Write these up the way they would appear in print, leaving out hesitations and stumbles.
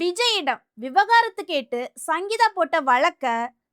விஜயிடம் விவகாரத்து கேட்டு சங்கீதா போட்ட வழக்க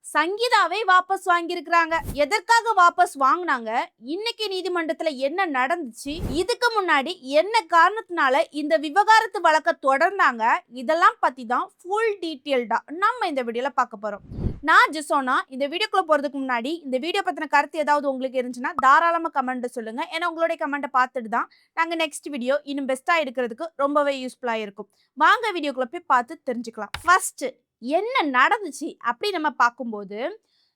சங்கீதாவே வாபஸ் வாங்கியிருக்கிறாங்க. எதற்காக வாபஸ் வாங்கினாங்க, இன்னைக்கு நீதிமன்றத்துல என்ன நடந்துச்சு, இதுக்கு முன்னாடி என்ன காரணத்தினால இந்த விவகாரத்து வழக்க தொடர்ந்தாங்க, இதெல்லாம் பத்தி தான் ஃபுல் டீட்டெயில்டா நம்ம இந்த வீடியோல பார்க்க போறோம். நான் ஜிசோனா. இந்த வீடியோக்குள்ள போறதுக்கு முன்னாடி இந்த வீடியோ பத்தின கருத்து ஏதாவது உங்களுக்கு இருந்துச்சுன்னா தாராளமா கமெண்ட் சொல்லுங்க. ஏன்னா உங்களுடைய கமெண்ட்டை பார்த்துட்டு தான் நாங்க நெக்ஸ்ட் வீடியோ இன்னும் பெஸ்டா எடுக்கிறதுக்கு ரொம்பவே யூஸ்ஃபுல்லா இருக்கும். வாங்க வீடியோக்குள்ள போய் பார்த்து தெரிஞ்சுக்கலாம். ஃபர்ஸ்ட் என்ன நடந்துச்சு அப்படி நம்ம பார்க்கும்போது,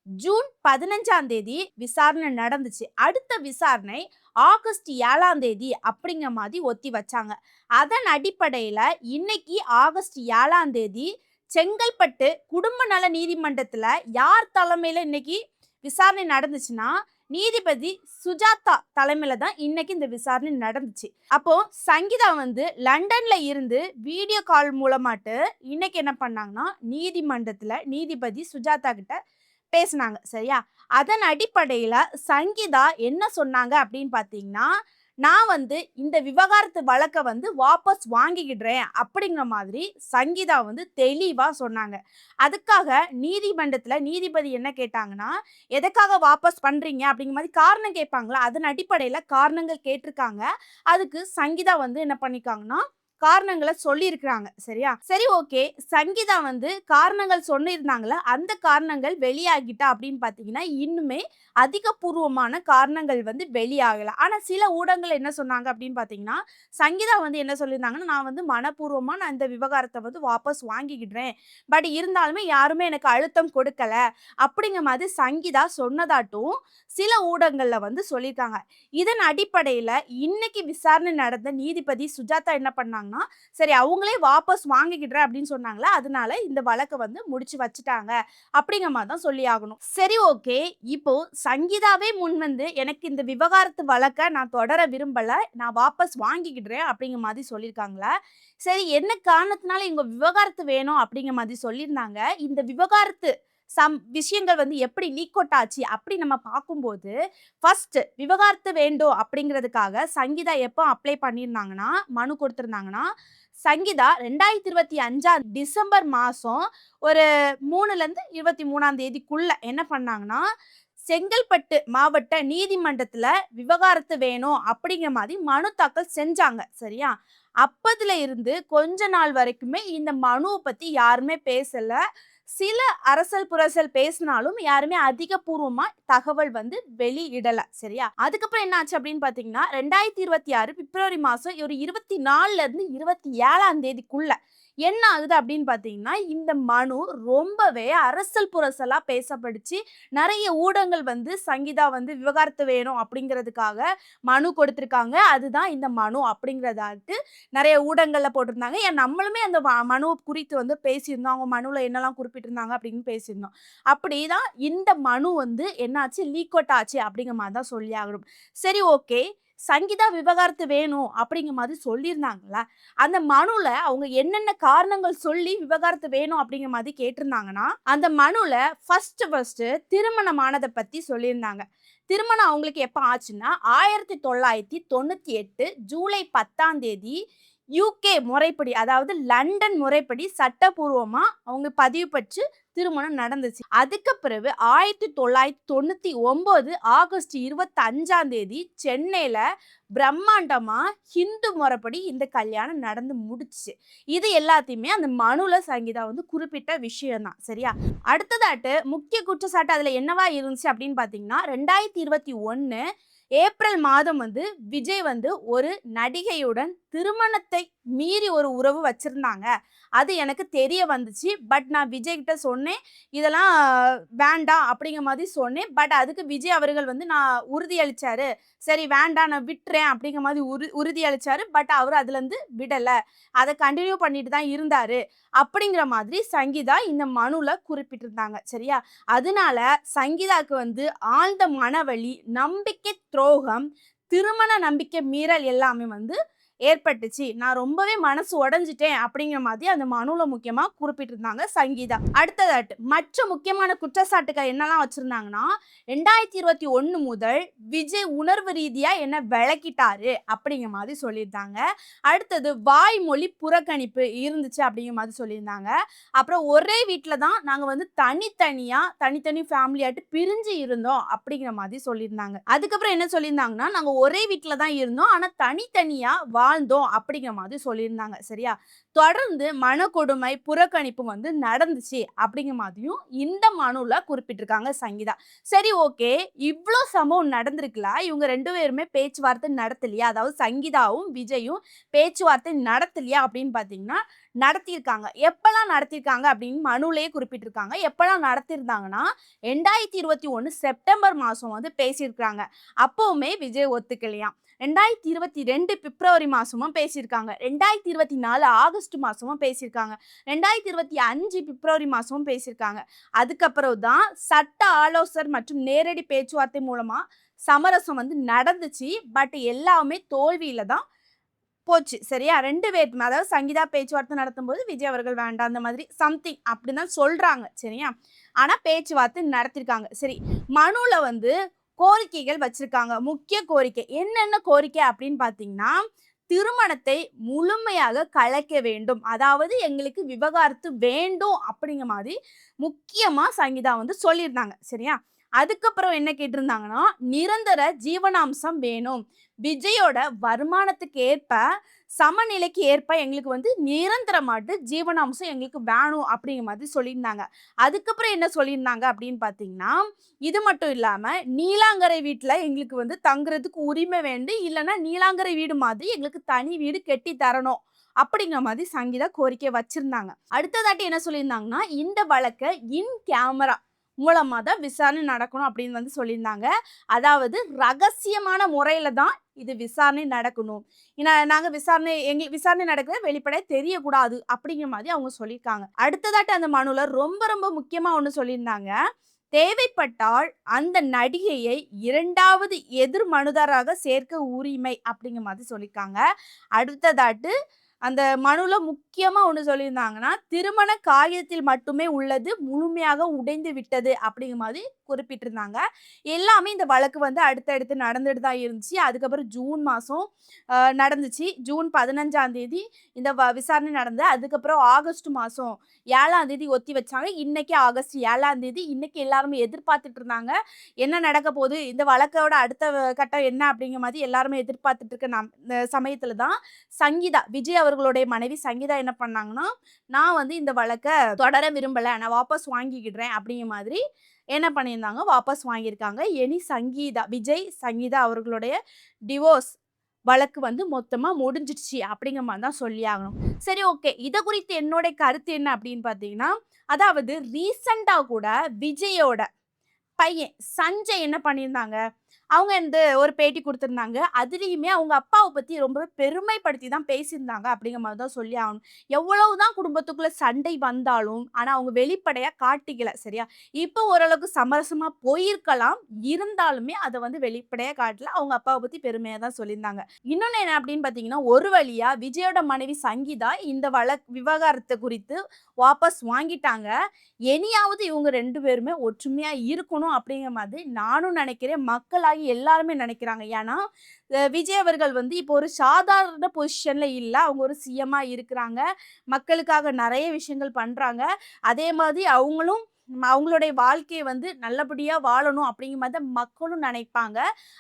ஜூன் 15ஆம் தேதி விசாரணை நடந்துச்சு. அடுத்த விசாரணை ஆகஸ்ட் 7ஆம் தேதி அப்படிங்கிற மாதிரி ஒத்தி வச்சாங்க. அதன் அடிப்படையில் இன்னைக்கு ஆகஸ்ட் 7ஆம் தேதி செங்கல்பட்டு குடும்ப நல நீதிமன்றத்துல யார் தலைமையில இன்னைக்கு விசாரணை நடந்துச்சுன்னா, நீதிபதி சுஜாதா தலைமையில தான் இன்னைக்கு இந்த விசாரணை நடந்துச்சு. அப்போ சங்கீதா லண்டன்ல இருந்து வீடியோ கால் மூலமாட்டு இன்னைக்கு என்ன பண்ணாங்கன்னா, நீதிமன்றத்துல நீதிபதி சுஜாதா கிட்ட பேசினாங்க. சரியா? அதன் அடிப்படையில சங்கீதா என்ன சொன்னாங்க அப்படின்னு பாத்தீங்கன்னா, நான் இந்த விவகாரத்து வழக்க வாபஸ் வாங்கிக்கிடுறேன் அப்படிங்கிற மாதிரி சங்கீதா தெளிவா சொன்னாங்க. அதுக்காக நீதிமன்றத்துல நீதிபதி என்ன கேட்டாங்கன்னா, எதுக்காக வாபஸ் பண்றீங்க அப்படிங்கிற மாதிரி காரணம் கேட்பாங்களா, அதன் அடிப்படையில காரணங்கள் கேட்டிருக்காங்க. அதுக்கு சங்கீதா என்ன பண்ணிருக்காங்கன்னா, காரணங்களை சொல்லியிருக்கிறாங்க. சரியா? சரி, ஓகே. சங்கீதா காரணங்கள் சொன்னிருந்தாங்களா, அந்த காரணங்கள் வெளியாகிட்டா அப்படின்னு பாத்தீங்கன்னா, இன்னுமே அதிகபூர்வமான காரணங்கள் வெளியாகல. ஆனா சில ஊடகங்கள் என்ன சொன்னாங்க அப்படின்னு பாத்தீங்கன்னா, சங்கீதா என்ன சொல்லியிருந்தாங்கன்னா, நான் மனப்பூர்வமா நான் இந்த விவகாரத்தை வாபஸ் வாங்கிக்கிடுறேன், பட் இருந்தாலுமே யாருமே எனக்கு அழுத்தம் கொடுக்கல அப்படிங்கிற மாதிரி சங்கீதா சொன்னதாட்டும் சில ஊடகங்கள்ல சொல்லியிருக்காங்க. இதன் அடிப்படையில இன்னைக்கு விசாரணை நடந்த நீதிபதி சுஜாதா என்ன பண்ணாங்க, சரி அவங்களே வாபஸ் வாங்கிக்கிடுறேன் அப்படின்னு சொன்னாங்களா, அதனால இந்த வழக்கை முடிச்சு வச்சுட்டாங்க அப்படிங்கிற மாதிரி தான் சொல்லி ஆகணும். சரி, ஓகே. இப்போ சங்கீதாவே முன் எனக்கு இந்த விவகாரத்து வழக்கை நான் தொடர விரும்பல, நான் வாபஸ் வாங்கிக்கிடுறேன் அப்படிங்கிற மாதிரி சொல்லியிருக்காங்களா. சரி, என்ன காரணத்தினால இவங்க விவகாரத்து வேணும் அப்படிங்கிற மாதிரி சொல்லியிருந்தாங்க. இந்த விவகாரத்து விஷயங்கள் எப்படி லீக் அவுட் ஆச்சு அப்படி நம்ம பார்க்கும்போது, ஃபர்ஸ்ட் விவகாரத்து வேண்டும் அப்படிங்கிறதுக்காக சங்கீதா எப்போ அப்ளை பண்ணியிருந்தாங்கன்னா, மனு கொடுத்திருந்தாங்கன்னா, சங்கீதா 2025 டிசம்பர் மாதம் ஒரு 3லேருந்து 23ஆம் தேதிக்குள்ள என்ன பண்ணாங்கன்னா, செங்கல்பட்டு மாவட்ட நீதிமன்றத்துல விவகாரத்து வேணும் அப்படிங்கிற மாதிரி மனு தாக்கல் செஞ்சாங்க. சரியா? அப்பதுல இருந்து கொஞ்ச நாள் வரைக்குமே இந்த மனுவை பத்தி யாருமே பேசல. சில அரசல் புரசல் பேசினாலும் யாருமே அதிகபூர்வமா தகவல் வெளியிடல. சரியா? அதுக்கப்புறம் என்ன ஆச்சு அப்படின்னு பாத்தீங்கன்னா, 2026 பிப்ரவரி மாசம் ஒரு 24ல இருந்து 27ஆம் தேதிக்குள்ள என்ன ஆகுது அப்படின்னு பாத்தீங்கன்னா, இந்த மனு ரொம்பவே அரசல் புரசலா பேசப்படுச்சு. நிறைய ஊடகங்கள் சங்கீதா விவகாரத்து வேணும் அப்படிங்கிறதுக்காக மனு கொடுத்திருக்காங்க. அதுதான் இந்த மனு அப்படிங்கிறதாட்டு நிறைய ஊடகங்கள்ல போட்டிருந்தாங்க. ஏன் நம்மளுமே அந்த மனு குறித்து பேசியிருந்தோம். அவங்க மனுவில் என்னெல்லாம் குறிப்பிட்டிருந்தாங்க அப்படின்னு பேசியிருந்தோம். அப்படிதான் இந்த மனு என்னாச்சு, லீக் அவுட் ஆச்சு அப்படிங்கிற மாதிரி தான் சொல்லி ஆகணும். சரி, ஓகே. சங்கீதா விவகாரத்து வேணும் அப்படிங்கிற மாதிரி சொல்லியிருந்தாங்களா, அந்த மனுல அவங்க என்னென்ன காரணங்கள் சொல்லி விவகாரத்து வேணும் அப்படிங்கிற மாதிரி கேட்டிருந்தாங்கன்னா, அந்த மனுல ஃபர்ஸ்ட் திருமணமானதை பத்தி சொல்லியிருந்தாங்க. திருமணம் அவங்களுக்கு எப்போ ஆச்சுன்னா, 1998 ஜூலை 10ஆம் தேதி யூகே முறைப்படி, அதாவது லண்டன் முறைப்படி சட்டபூர்வமா அவங்க பதிவு பெற்று திருமணம் நடந்துச்சு. அதுக்கு பிறகு 1999 ஆகஸ்ட் 25ஆம் தேதி சென்னையில பிரம்மாண்டமா ஹிந்து முறைப்படி இந்த கல்யாணம் நடந்து முடிச்சு. இது எல்லாத்தையுமே அந்த மனுல சங்கீதா குறிப்பிட்ட விஷயம் தான். சரியா? அடுத்ததாட்டு முக்கிய குற்றச்சாட்டு அதுல என்னவா இருந்துச்சு அப்படின்னு பாத்தீங்கன்னா, 2021 ஏப்ரல் மாதம் விஜய் ஒரு நடிகையுடன் திருமணத்தை மீறி ஒரு உறவு வச்சிருந்தாங்க. அது எனக்கு தெரிய வந்துச்சு. பட் நான் விஜய் கிட்ட சொன்னேன், இதெல்லாம் வேண்டாம் அப்படிங்கிற மாதிரி சொன்னேன். பட் அதுக்கு விஜய் அவர்கள் நான் உறுதியளிச்சாரு. சரி வேண்டாம், நான் விட்டுறேன் அப்படிங்கிற மாதிரி உறுதியளிச்சாரு. பட் அவர் அதுலேருந்து விடலை, அதை கண்டினியூ பண்ணிட்டு தான் இருந்தாரு அப்படிங்கிற மாதிரி சங்கீதா இந்த மனுல குறிப்பிட்டிருந்தாங்க. சரியா? அதனால சங்கீதாக்கு ஆழ்ந்த மனவலி, நம்பிக்கை துரோகம், திருமண நம்பிக்கை மீறல் எல்லாமே ஏற்பட்டுச்சு. நான் ரொம்பவே மனசு உடைஞ்சுட்டேன் அப்படிங்கிற மாதிரி அந்த மனுல முக்கியமா குறிப்பிட்டிருந்தாங்க சங்கீதா. அடுத்ததாட்டு மற்ற முக்கியமான குற்றச்சாட்டுகள் என்னலாம் வச்சிருந்தாங்கன்னா, 2021 முதல் விஜய் உணர்வு ரீதியா என்ன விலக்கிட்டாரு அப்படிங்கிற மாதிரி சொல்லியிருந்தாங்க. அடுத்தது வாய்மொழி புறக்கணிப்பு இருந்துச்சு அப்படிங்கிற மாதிரி சொல்லியிருந்தாங்க. அப்புறம் ஒரே வீட்ல தான் நாங்க வந்து தனித்தனி ஃபேமிலியாட்டு பிரிஞ்சு இருந்தோம் அப்படிங்கிற மாதிரி சொல்லியிருந்தாங்க. அதுக்கப்புறம் என்ன சொல்லியிருந்தாங்கன்னா, நாங்க ஒரே வீட்ல தான் இருந்தோம். ஆனா தனித்தனியா வாழ்ந்தோம் அப்படிங்கிற மாதிரி சொல்லியிருந்தாங்க. சரியா? தொடர்ந்து மனக்கொடுமை, புறக்கணிப்பு வந்து நடந்துச்சு அப்படிங்கிற மாதிரியும் இந்த மனுல குறிப்பிட்டிருக்காங்க சங்கீதா. சரி, ஓகே. இவ்ளோ சம்பவம் நடந்திருக்குல. இவங்க 2 பேருமே பேச்சுவார்த்தை நடத்தலையா? அதாவது சங்கீதாவும், விஜயும் பேச்சுவார்த்தை நடத்தலையா அப்படின்னு பார்த்தீங்கன்னா, நடத்தியிருக்காங்க. எப்பலாம் நடத்தியிருக்காங்க அப்படின்னு மனுலயே குறிப்பிட்டிருக்காங்க. எப்பலாம் நடத்தியிருந்தாங்கன்னா, 2021 செப்டம்பர் மாசம் வந்து பேசியிருக்காங்க. அப்பவுமே விஜய் ஒத்துக்கலையாம். 2022 பிப்ரவரி மாசமும் பேசியிருக்காங்க. 2024 ஆகஸ்ட் மாசமும் பேசியிருக்காங்க. 2025 பிப்ரவரி மாசமும் பேசியிருக்காங்க. அதுக்கப்புறம் தான் சட்ட ஆலோசகர் மற்றும் நேரடி பேச்சுவார்த்தை மூலமா சமரசம் வந்து நடந்துச்சு. பட் எல்லாமே தோல்வியில தான் போச்சு. சரியா? 2 பேருக்குமே, அதாவது சங்கீதா பேச்சுவார்த்தை நடத்தும்போது விஜய் அவர்கள் வேண்டாம் அந்த மாதிரி சம்திங் அப்படின்னு தான் சொல்றாங்க. சரியா? ஆனா பேச்சுவார்த்தை நடத்தியிருக்காங்க. சரி, மனுல வந்து கோரிக்கைகள் வச்சிருக்காங்க. முக்கிய கோரிக்கை. என்னென்ன கோரிக்கை அப்படின்னு பார்த்தீங்கன்னா, திருமணத்தை முழுமையாக கலைக்க வேண்டும். அதாவது எங்களுக்கு விவாகரத்து வேண்டும் அப்படிங்கிற மாதிரி முக்கியமா சங்கீதா வந்து சொல்லியிருந்தாங்க. சரியா? அதுக்கப்புறம் என்ன கேட்டிருந்தாங்கன்னா, நிரந்தர ஜீவனாம்சம் வேணும். விஜயோட வருமானத்துக்கு ஏற்ப, சமநிலைக்கு ஏற்ப எங்களுக்கு வந்து நிரந்தரமாட்டு ஜீவனாம்சம் எங்களுக்கு வேணும் அப்படிங்கிற மாதிரி சொல்லியிருந்தாங்க. அதுக்கப்புறம் என்ன சொல்லியிருந்தாங்க அப்படின்னு பார்த்தீங்கன்னா, இது மட்டும் இல்லாம நீலாங்கரை வீட்ல எங்களுக்கு வந்து தங்குறதுக்கு உரிமை வேண்டும். இல்லன்னா நீலாங்கரை வீடு மாதிரி எங்களுக்கு தனி வீடு கட்டி தரணும். அப்படிங்கிற மாதிரி சங்கீதா கோரிக்கை வச்சிருந்தாங்க. அடுத்ததாட்டி என்ன சொல்லியிருந்தாங்கன்னா, இந்த வழக்க இன் கேமரா மூலமா தான் விசாரணை நடக்கணும் அப்படின்னு வந்து சொல்லியிருந்தாங்க. அதாவது ரகசியமான முறையில தான் இது விசாரணை நடக்கணும். நாங்க எங்களுக்கு விசாரணை நடக்குது வெளிப்படையா தெரியக்கூடாது அப்படிங்கிற மாதிரி அவங்க சொல்லியிருக்காங்க. அடுத்ததாட்டு அந்த மனுல ரொம்ப ரொம்ப முக்கியமா ஒண்ணு சொல்லியிருந்தாங்க. தேவைப்பட்டால் அந்த நடிகையை 2வது எதிர் மனுதாரராக சேர்க்க உரிமை அப்படிங்கிற மாதிரி சொல்லியிருக்காங்க. அடுத்ததாட்டு அந்த மனுல முக்கியமா ஒண்ணு சொல்லியிருந்தாங்கன்னா, திருமண காகிதத்தில் மட்டுமே உள்ளது, முழுமையாக உடைந்து விட்டது அப்படிங்கிற மாதிரி குறிப்பிட்டிருந்தாங்க. எல்லாமே இந்த வழக்கு வந்து அடுத்தடுத்து நடந்துட்டு தான் இருந்துச்சு. அதுக்கப்புறம் ஜூன் மாசம் நடந்துச்சு. ஜூன் 15ஆம் தேதி இந்த விசாரணை நடந்தது. அதுக்கப்புறம் ஆகஸ்ட் மாசம் 7ஆம் தேதி ஒத்தி வச்சாங்க. இன்னைக்கு ஆகஸ்ட் 7ஆம் தேதி. இன்னைக்கு எல்லாருமே எதிர்பார்த்துட்டு இருந்தாங்க. என்ன நடக்க போகுது? இந்த வழக்கோட அடுத்த கட்டம் என்ன அப்படிங்கிற மாதிரி எல்லாருமே எதிர்பார்த்துட்டு இருக்க இந்த சமயத்துல தான் விஜய் அவர்களுடைய மனைவி சங்கீதா என்ன பண்ணாங்கன்னா, நான் வந்து இந்த வழக்க தொடர விரும்பல. நான் வாபஸ் வாங்கிக்கிடுறேன் அப்படிங்கிற மாதிரி என்ன பண்ணியிருந்தாங்க, வாபஸ் வாங்கியிருக்காங்க. இனி சங்கீதா அவர்களுடைய டிவோர்ஸ் வழக்கு வந்து மொத்தமா முடிஞ்சிடுச்சு அப்படிங்கிற மாதிரி தான் சொல்லி ஆகணும். சரி, ஓகே. இத குறித்து என்னோட கருத்து என்ன அப்படின்னு பார்த்தீங்கன்னா, அதாவது ரீசென்ட்டா கூட விஜயோட பையன் சஞ்சய் என்ன பண்ணியிருந்தாங்க, அவங்க வந்து ஒரு பேட்டி குடுத்திருந்தாங்க. அதுலயுமே அவங்க அப்பாவ பத்தி ரொம்பவே பெருமைப்படுத்தி தான் பேசியிருந்தாங்க அப்படிங்கிற மாதிரி தான் சொல்லி ஆகணும். எவ்வளவுதான் குடும்பத்துக்குள்ள சண்டை வந்தாலும், ஆனா அவங்க வெளிப்படையா காட்டிக்கல. சரியா? இப்போ ஓரளவுக்கு சமரசமா போயிருக்கலாம். இருந்தாலுமே அத வந்து வெளிப்படையா காட்டல. அவங்க அப்பாவ பத்தி பெருமையா தான் சொல்லியிருந்தாங்க. இன்னொன்னு என்ன அப்படின்னு பார்த்தீங்கன்னா, ஒரு வழியா விஜயோட மனைவி சங்கீதா இந்த விவகாரத்த குறித்து வாபஸ் வாங்கிட்டாங்க. இனியாவது இவங்க 2 பேருமே ஒற்றுமையா இருக்கணும் அப்படிங்கிற மாதிரி நானும் நினைக்கிறேன். மக்களாகி எல்லாருமே நினைக்கிறாங்க. ஏன்னா, விஜய் அவர்கள் வந்து இப்போ ஒரு சாதாரண பொசிஷன்ல இல்ல. அவங்க ஒரு சிஎம்மா இருக்கிறாங்க. மக்களுக்காக நெறைய விஷயங்கள் பண்றாங்க. அதே மாதிரி அவங்களும் அவங்களுடைய வாழ்க்கைய வந்து நல்லபடியா வாழணும் அப்படிங்கிற மாதிரி தான் மக்களும் நினைப்பாங்க.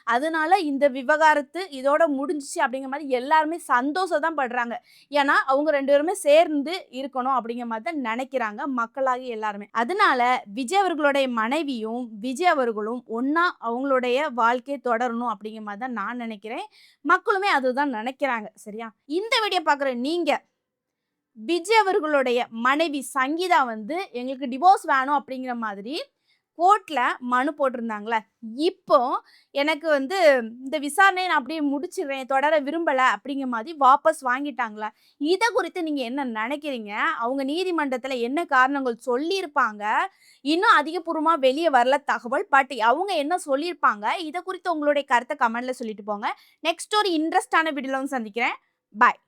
அதனால இந்த விவகாரத்து இதோட முடிஞ்சுச்சு அப்படிங்கிற மாதிரி எல்லாருமே சந்தோஷம் தான் படுறாங்க. ஏன்னா, அவங்க 2 பேருமே சேர்ந்து இருக்கணும் அப்படிங்கிற மாதிரி தான் நினைக்கிறாங்க மக்களாகிய எல்லாருமே. அதனால விஜய் அவர்களுடைய மனைவியும், விஜய் அவர்களும் ஒண்ணா அவங்களுடைய வாழ்க்கைய தொடரணும் அப்படிங்கிற மாதிரி தான் நான் நினைக்கிறேன். மக்களுமே அதுதான் நினைக்கிறாங்க. சரியா? இந்த வீடியோ பார்க்குற நீங்க விஜய் அவர்களுடைய மனைவி சங்கீதா வந்து எங்களுக்கு டிவோர்ஸ் வேணும் அப்படிங்கிற மாதிரி கோர்ட்ல மனு போட்டிருந்தாங்கல்ல. இப்போ எனக்கு வந்து இந்த விசாரணைய நான் அப்படியே முடிச்சிடுறேன், தொடர விரும்பல அப்படிங்கிற மாதிரி வாபஸ் வாங்கிட்டாங்களா? இத குறித்து நீங்க என்ன நினைக்கிறீங்க? அவங்க நீதிமன்றத்துல என்ன காரணங்கள் சொல்லியிருப்பாங்க? இன்னும் அதிகபூர்வமா வெளிய வரல தகவல். பட் அவங்க என்ன சொல்லியிருப்பாங்க? இத குறித்து உங்களுடைய கருத்த கமெண்ட்ல சொல்லிட்டு போங்க. நெக்ஸ்ட் ஒரு இன்ட்ரெஸ்டான வீடியோல வந்து சந்திக்கிறேன். பாய்.